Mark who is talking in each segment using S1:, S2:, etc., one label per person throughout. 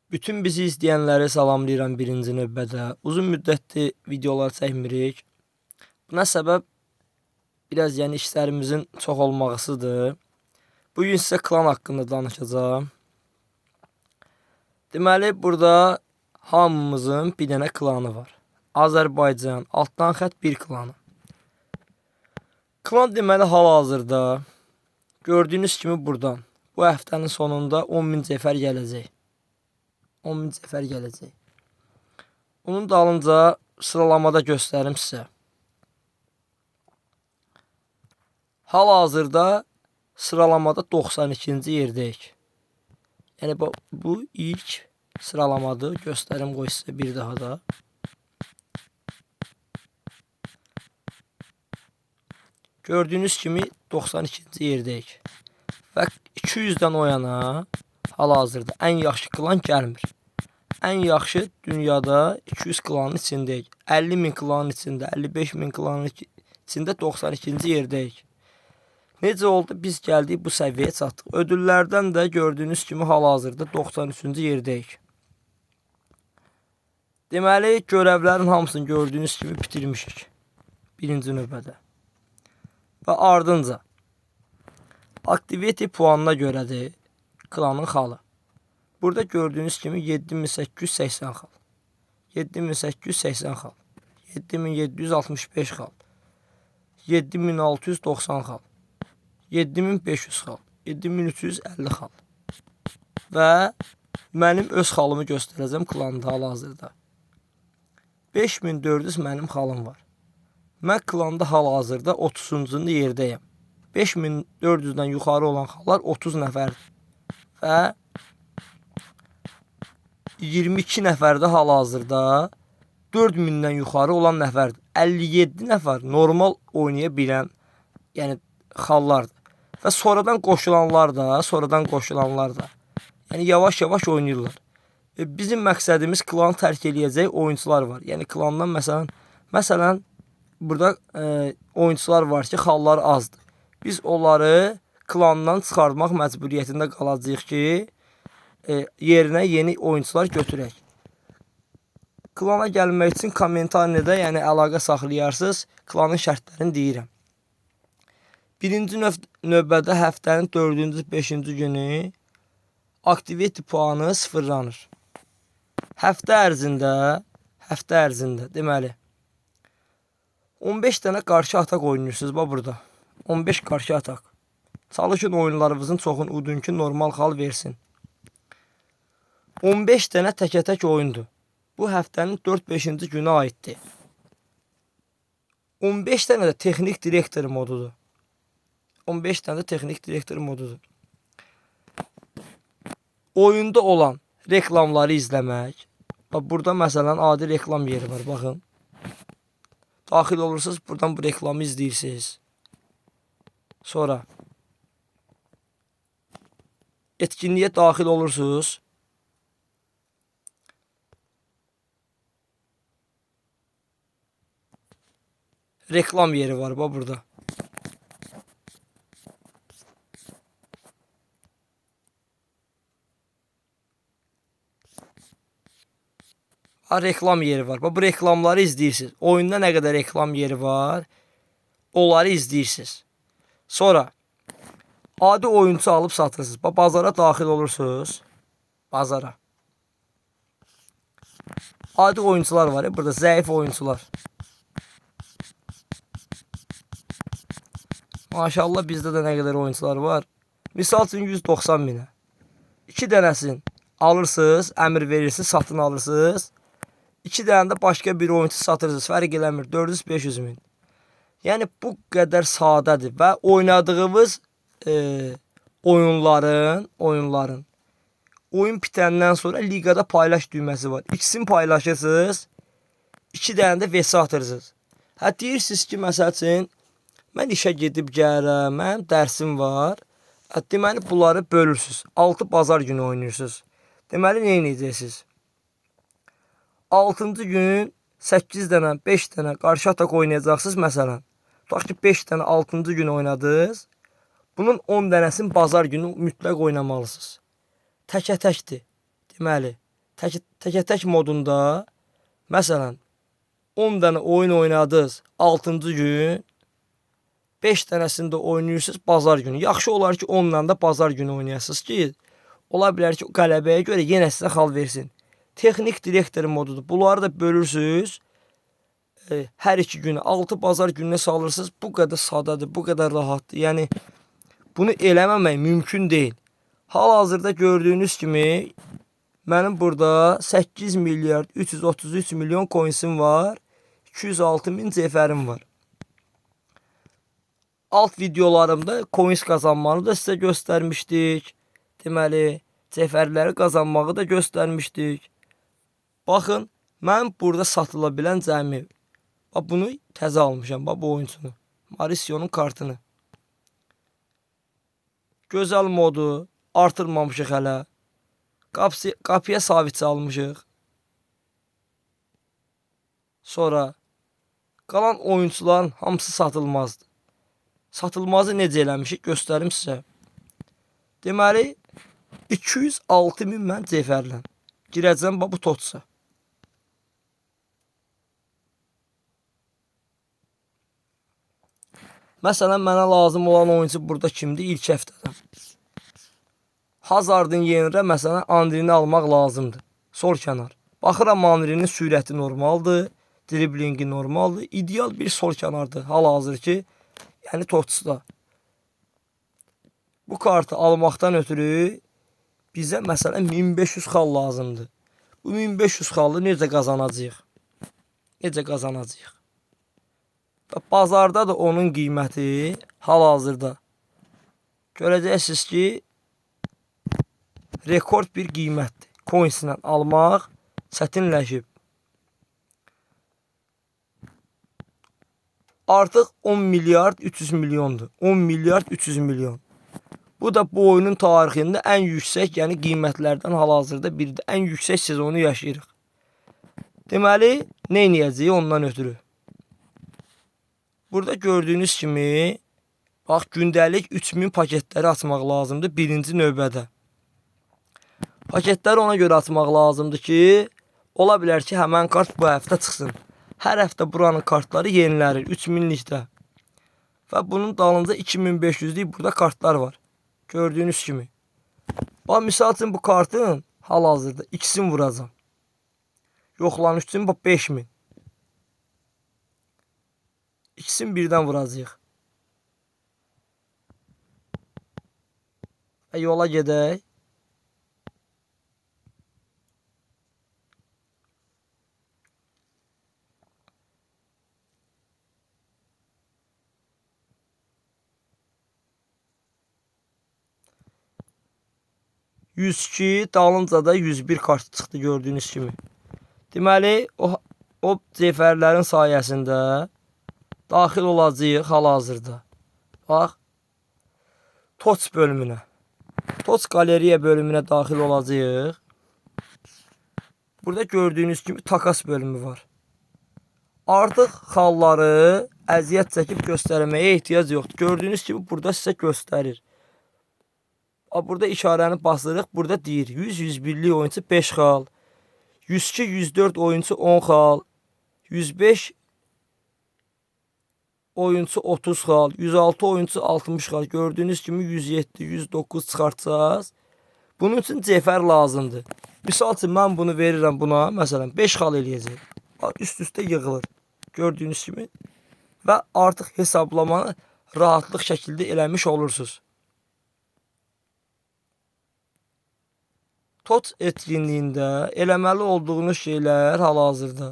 S1: Bütün bizi izləyənləri salamlayıram birinci növbədə. Uzun müddətdir videolar çəkmirik. Buna səbəb biraz işlərimizin çox olmağısıdır. Bugün sizə klan haqqında danışacağım. Deməli, burada hamımızın bir dənə klanı var. Azərbaycan, altdan xətt bir klanı. Klan deməli hal-hazırda gördüyünüz kimi buradan bu həftənin sonunda 10.000 cəfər gələcək. 10.000 cəfər gələcək. Onun dalınca sıralamada göstərim sizə. Hal-hazırda sıralamada 92-ci yerdəyik. Yəni bu ilk sıralamadır. Göstərim qoy sizə bir daha da. Gördüyünüz kimi 92-ci yerdəyik. Və 200-dən o yana hal-hazırda ən yaxşı klan gəlmir. Ən yaxşı dünyada 200 klanın içindəyik. 50.000 klanın içində, 55.000 klanın içində 92-ci yerdəyik. Necə oldu? Biz gəldik bu səviyyəyə çatdıq. Ödüllərdən də gördüyünüz kimi hal-hazırda 93-cü yerdəyik. Deməli, görevlərin hamısını gördüyünüz kimi bitirmişik. Birinci növbədə. Və ardınca aktivite puanına görədir klanın xalı. Burada gördüyünüz kimi 7880 xal. 7880 xal. 7765 xal. 7690 xal. 7500 xal. 7350 xal. Və mənim öz xalımı göstərəcəm klanda hal-hazırda. 5400 mənim xalım var. Mən klanda hal-hazırda 30-cu yerdəyəm. 5400-dən yuxarı olan xallar 30 nəfərdir. Və 22 nəfərdə hal-hazırda 4000-dən yuxarı olan nəfərdir. 57 nəfər normal oynaya bilən, yəni xallardır. Və sonradan qoşulanlar da, yəni yavaş-yavaş oynayırlar. Bizim məqsədimiz klanı tərk eləyəcək oyuncular var. Yəni klandan məsələn burada oyuncular var ki, xalları azdır. Biz onları klandan çıxartmaq məcburiyyətində qalacağıq ki, yerinə yeni oyuncular götürək. Klana gəlmək üçün kommentariyada yəni əlaqə saxlayarsınız, klanın şərtlərini deyirəm. Birinci növbədə həftənin 4-cü, 5-ci günü aktivite puanı sıfırlanır. Həftə ərzində deməli 15 dənə qarşı atak oynayırsınız burada. 15 qarşı atak. Çalışın oyunlarınızın çoxun udun normal xal versin. 15 dənə təkə-tək oyundur. Bu həftənin 4-5-ci günə aiddir. 15 dənə də texnik direktor modudur. 15 dənə də texnik direktor modudur. Oyunda olan reklamları izləmək. Burada məsələn adi reklam yeri var, baxın. Daxil olursunuz, buradan bu reklamı izləyirsiniz. Sonra etkinliyə daxil olursunuz. Reklam yeri var burada. Reklam yeri var. Bu reklamları izləyirsiniz. Oyunda nə qədər reklam yeri var, onları izləyirsiniz. Sonra adi oyuncu alıb satırsınız. Bazara daxil olursunuz. Bazara. Adi oyuncular var ya, burada zəif oyuncular. Maşallah bizdə də nə qədər oyuncular var. Misal üçün 190 minə. 2 dənəsini alırsınız, əmr verirsiniz, satın alırsınız. 2 dənə də başqa bir oyuncu satırsınız. Fərq eləmir. 400-500 min. Yəni bu qədər sadədir və oynadığımız oyunların oyun bitəndən sonra liqada paylaş düyməsi var. İkisini paylaşırsınız. 2 dənə də vs atırsınız. Deyirsiniz ki, məsəl üçün mən işə gedib gəlirəm, mənim dərsim var. Deməli bunları bölürsünüz. 6 bazar günü oynayırsınız. Deməli nə edəcəksiniz? 6-cı gün 8 dənə, 5 dənə qarşı atak oynayacaqsınız məsələn. Tutaq ki 5 dənə 6-cı gün oynadınız. Bunun 10 dənəsini bazar günü mütləq oynamalısınız. Təkə-təkdir. Deməli, tək modunda məsələn 10 dənə oyun oynadınız 6-cı gün, 5 dənəsində oynayırsınız bazar günü. Yaxşı olar ki 10-dan da bazar günü oynayasınız ki, ola bilər ki qələbəyə görə yenə sizə xal versin. Texnik direktor modudur. Bunları da bölürsünüz. Hər 2 günü 6 bazar gününə salırsınız. Bu qədər sadadır, bu qədər rahatdır. Yəni bunu eləməmək mümkün deyil. Hal-hazırda gördüyünüz kimi mənim burada 8 milyard 333 milyon coinsim var. 206 min cevherim var. Alt videolarımda coins qazanmanı da sizə göstərmişdik. Deməli, cevherləri qazanmağı da göstərmişdik. Baxın, mən burada satıla bilən cəmi. Bunu təzə almışam, bu oyuncunu. Mauricio'nun kartını. Gözəl modu artırmamışıq hələ. Qapıya sabitçi almışıq. Sonra qalan oyuncuların hamısı satılmazdır. Satılmazı necə eləmişik göstərim sizə. Deməli 206 min mən cevherlə girəcəm bu totsa. Məsələn, mənə lazım olan oyuncu burada kimdir? İlk həftədə. Hazardın yerinə məsələn Andrini almaq lazımdır. Sol kənar. Baxıram Andrinin sürəti normaldır, driblingi normaldır. İdeal bir sol kənardır hal-hazır ki, yəni totsda. Bu kartı almaqdan ötürü bizə məsələn 1500 xal lazımdır. Bu 1500 xalı necə qazanacağıq? Necə qazanacağıq? Bazarda da onun qiyməti hal-hazırda görəcəksiniz ki, rekord bir qiymətdir. Coinslə almaq çətinləşib. Artıq 10 milyard 300 milyondur. 10 milyard 300 milyon. Bu da bu oyunun tarixində ən yüksək, yəni qiymətlərdən hal-hazırda biridir. Ən yüksək sezonu yaşayırıq. Deməli, nə edəcəyik ondan ötürü? Burada gördüyünüz kimi, bax, gündəlik 3000 paketləri açmaq lazımdır birinci növbədə. Paketləri ona görə açmaq lazımdır ki, ola bilər ki, həmən kart bu həftə çıxsın. Hər həftə buranın kartları yenilərir 3000-likdə. Və bunun dalınca 2500'lik burada kartlar var. Gördüyünüz kimi. Bax, misal üçün bu kartın hal-hazırda ikisini vuracam. Yoxlanış üçün 5000. İkisini birdən vuracağıq. Və yola gedək. %102 dalınca da 101 kart çıxdı gördüyünüz kimi. Deməli, o cevherlərin sayəsində daxil olacağıq hal-hazırda. Bax, TOTS bölümünə. TOTS qaleriya bölümünə daxil olacağıq. Burada gördüyünüz kimi takas bölümü var. Artıq xalları əziyyət çəkib göstərməyə ehtiyac yoxdur. Gördüyünüz kimi burada sizə göstərir. Burada işarəni basırıq. Burada deyir 100-101'lik oyuncu 5 xal. 102-104 oyuncu 10 xal. 105 oyuncu 30 xal. 106 oyuncu 60 xal. Gördüyünüz kimi 107-109 çıxartacağız. Bunun üçün cevher lazımdır. Misal üçün mən bunu verirəm buna. Məsələn 5 xal eləyəcək. Üst-üstə yığılır. Gördüyünüz kimi. Və artıq hesablamanı rahatlıq şəkildə eləmiş olursunuz. TOTS etkinliğində eləməli olduğunuz şeylər hal-hazırda.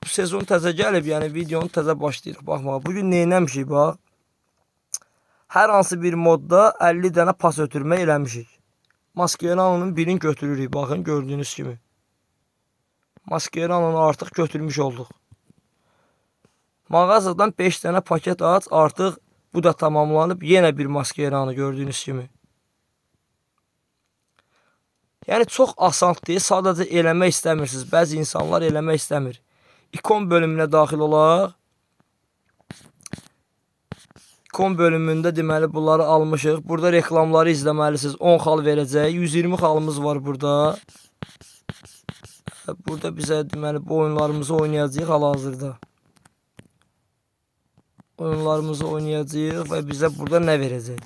S1: Bu sezon təzə gəlib, yəni videonu təzə başlayırıq. Baxma, bugün neynəmişik, bax. Hər hansı bir modda 50 dənə pas ötürmə eləmişik. Maskeranın birini götürürük, baxın, gördüyünüz kimi. Maskeranı artıq götürmüş olduq. Mağazadan 5 dənə paket aç, artıq bu da tamamlanıb, yenə bir maskeranı gördüyünüz kimi. Yəni çox asandır, sadəcə eləmək istəmirsiniz. Bəzi insanlar eləmək istəmir. İkon bölümünə daxil olaq. ikon bölümündə deməli bunları almışıq. Burada reklamları izləməlisiniz. 10 xal verəcək. 120 xalımız var burada. Burada bizə deməli bu oyunlarımızı oynayacağıq hal-hazırda. Oyunlarımızı oynayacağıq və bizə burada nə verəcək?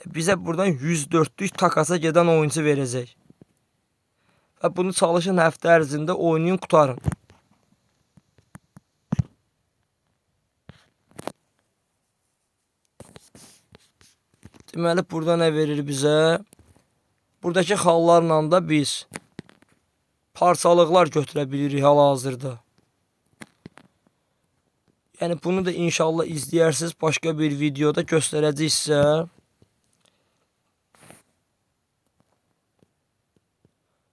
S1: Bizə buradan 104'lük takasa gedən oyuncu verəcək. Və bunu çalışın həftə ərzində oynayın, qutarın. Deməli burada nə verir bizə? Buradakı xallarla da biz parçalıqlar götürə bilirik hal-hazırda. Yəni bunu da inşallah izləyərsiniz. Başqa bir videoda göstərəcək sizə.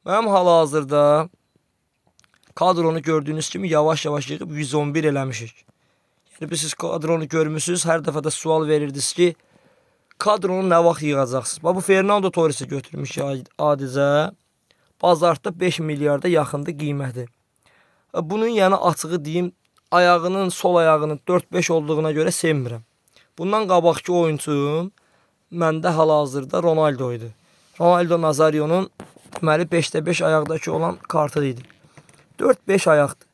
S1: Mənim hal-hazırda kadronu gördüyünüz kimi yavaş-yavaş yığıb 111 eləmişik. Yəni siz kadronu görmüsünüz. Hər dəfə də sual verirdiniz ki, kadronu nə vaxt yığacaqsınız? Bu Fernando Torres'i götürmüşük adicə. Bazarda 5 milyarda yaxında qiyməti. Bunun yəni açığı deyim, ayağının, sol ayağının 4-5 olduğuna görə sevmirəm. Bundan qabaqki oyuncum məndə hal-hazırda Ronaldo idi. Ronaldo Nazario'nun deməli 5'də 5 ayaqdakı olan kartı idi. 4-5 ayaqdır.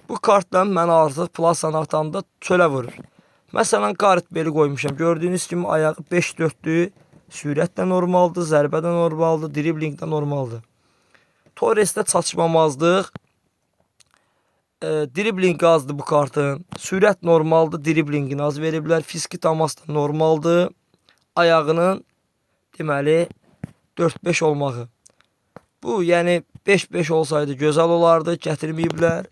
S1: Bu kartdan mən artıq plasan atanda çölə vurur. Məsələn, Gareth Bale qoymuşam. Gördüyünüz kimi ayağı 5-4'dür. Sürət də normaldır, zərbə də normaldır, dribling də normaldır. Torres'də çatışmamazlıq. Dribling azdır bu kartın. Sürət normaldır, driblingini az veriblər. Fiziki təmas da normaldır. Ayağının deməli 4-5 olmağı. Bu yəni 5-5 olsaydı gözəl olardı, gətirməyiblər.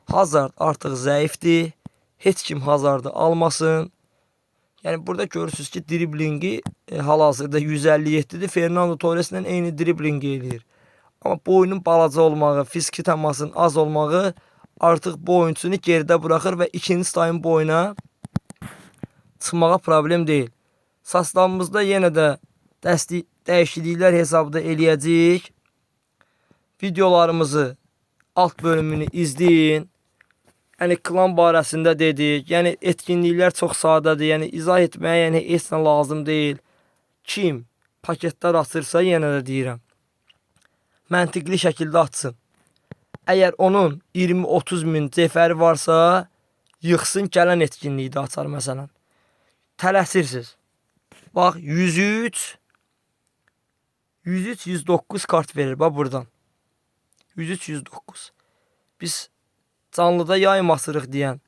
S1: Hazard artıq zəifdir. Heç kim Hazard'ı almasın. Yəni burada görürsünüz ki, driblingi hal-hazırda 157'dir. Fernando Torres'lə eyni dribling eləyir. Amma boyunun balaca olmağı, fiziki təmasın az olmağı artıq bu oyuncunu geridə buraxır və ikinci sayın boyuna çıxmağa problem deyil. Sastavımızda yenə də dəyişikliklər hesabda eləyəcəyik. Videolarımızı alt bölümünü izləyin. Yəni klan barəsində dedik. Yəni etkinliklər çox sadədir. Yəni izah etməyə yəni heç nə lazım deyil. Kim paketlər açırsa yenə də deyirəm, məntiqli şəkildə açsın. Əgər onun 20-30 min cefəri varsa, yıxsın, gələn etkinlikdə açar məsələn. Tələsirsiniz. Bax 103-109 kart verir bax buradan. 103-109. Biz canlıda yaymasırıq deyən,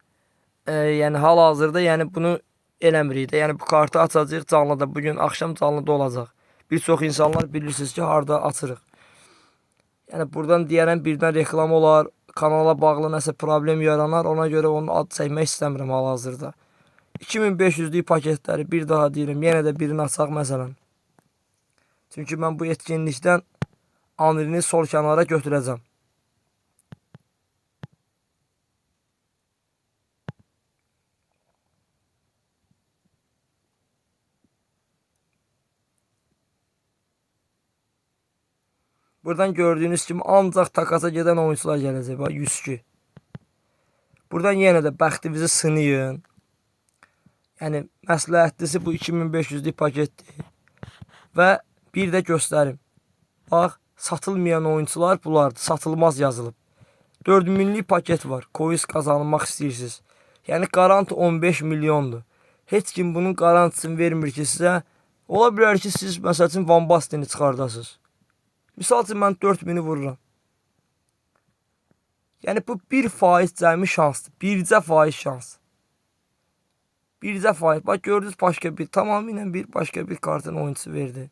S1: yəni hal-hazırda yəni bunu eləmirik də. Yəni bu kartı açacağıq canlıda. Bugün axşam canlıda olacaq. Bir çox insanlar bilirsiniz ki, harda açırıq. Yəni buradan deyərəm birdən reklam olar, kanala bağlı nəsə problem yaranar. Ona görə onu ad çəkmək istəmirəm hal-hazırda. 2500'lük paketləri bir daha deyirəm, yenə də birini açaq məsələn. Çünki mən bu etkinlikdən Anrini sol kənara götürəcəm. Buradan gördüyünüz kimi ancaq takasa gedən oyuncular gələcək. Bax 102. Buradan yenə də bəxtinizi sınayın. Yəni məsləhətlisi bu 2500'lük paketdir. Və bir də göstərim. Bax, satılmayan oyuncular bunlardır. Satılmaz yazılıb. 4000'lik paket var. Coins qazanmaq istəyirsiniz. Yəni qarant 15 milyondur. Heç kim bunun qarantisini vermir ki sizə. Ola bilər ki siz məsəl üçün Van Basten'i çıxardasınız. Misal üçün mən 4000'i vururam. Yəni bu 1% cəmi şansdır. Bircə faiz şans. Bircə faiz. Bax gördünüz başqa bir, tamamilə bir başqa bir kartın oyuncusu verdi.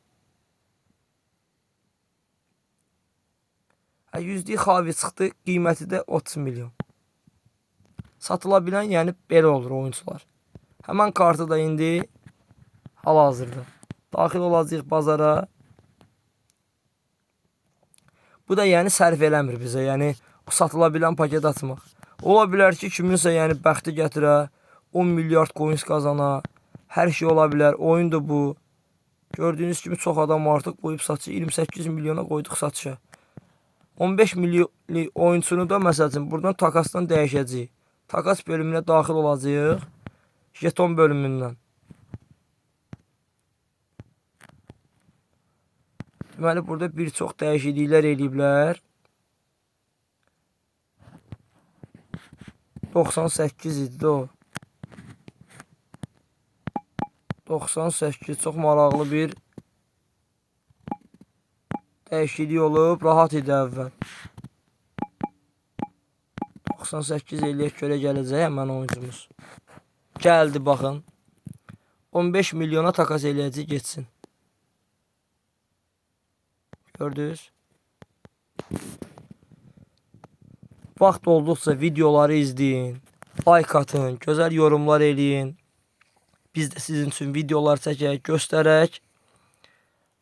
S1: 100'lük Xavi çıxdı. Qiyməti də 30 milyon. Satıla bilən yəni belə olur oyuncular. Həmən kartı da indi hal-hazırda daxil olacaq bazara. Bu da yəni sərf eləmir bizə. Yəni satıla bilən paket açmaq. Ola bilər ki, kiminsə yəni bəxti gətirə, 10 milyard coins qazana. Hər şey ola bilər. Oyundur bu. Gördüyünüz kimi çox adam artıq qoyub satışa. 28 milyona qoyduq satışa. 15 milyonlik oyuncunu da məsəl üçün buradan takasdan dəyişəcəyik. Takas bölümünə daxil olacağıq. Jeton bölümündən. Deməli burada bir çox dəyişikliklər eləyiblər. 98 idi o. 98 çox maraqlı bir dəyişiklik olub. Rahat idi əvvəl. 98 eləyək görə gələcək həmən oyuncumuz. Gəldi baxın. 15 milyona takas eləyəcək geçsin. Gördünüz? Vaxt olduqca videoları izləyin. Like atın, gözəl yorumlar eləyin. Biz də sizin üçün videolar çəkək, göstərək.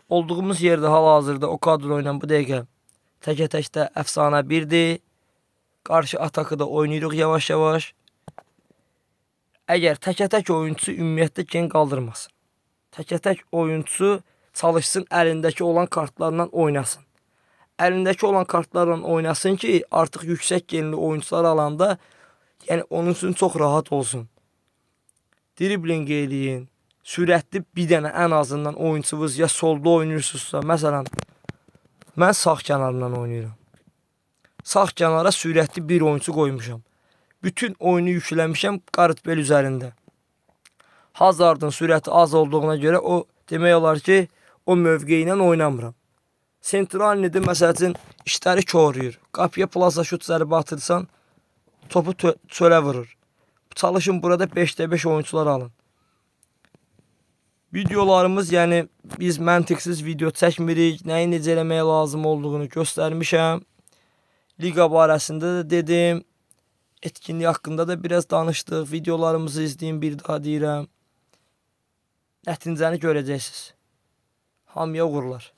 S1: Olduğumuz yerdə hal-hazırda o kadro ilə bu dəqiqə təkə-təkdə əfsanə 1-dir. Qarşı atakı da oynayırıq yavaş-yavaş. Əgər təkə-tək oyunçu ümumiyyətlə gen qaldırmasın. Təkə-tək oyunçu çalışsın əlindəki olan kartlarla oynasın. Əlindəki olan kartlarla oynasın ki, artıq yüksək genli oyuncular alanda, yəni onun üçün çox rahat olsun. Dribling eləyin. Sürətli bir dənə ən azından oyuncunuz ya solda oynayırsınızsa, məsələn, mən sağ kənarından oynayıram. Sağ kənara sürətli bir oyuncu qoymuşam. Bütün oyunu yükləmişəm Gareth-Bale üzərində. Hazard'ın sürəti az olduğuna görə o demək olar ki, o mövqeyi ilə oynamıram. Sentralni'də məsəl üçün işləri koruyur. Qapıya plaza şut zərbə atırsan, topu çölə vurur. Çalışın burada 5'də 5 oyuncular alın. Videolarımız, yəni biz məntiqsiz video çəkmirik. Nəyi necə eləməyə lazım olduğunu göstərmişəm. Liga barəsində də dedim. Etkinlik haqqında da biraz danışdıq. Videolarımızı izləyin, bir daha deyirəm. Nəticəni görəcəksiniz. Hamıya uğurlar.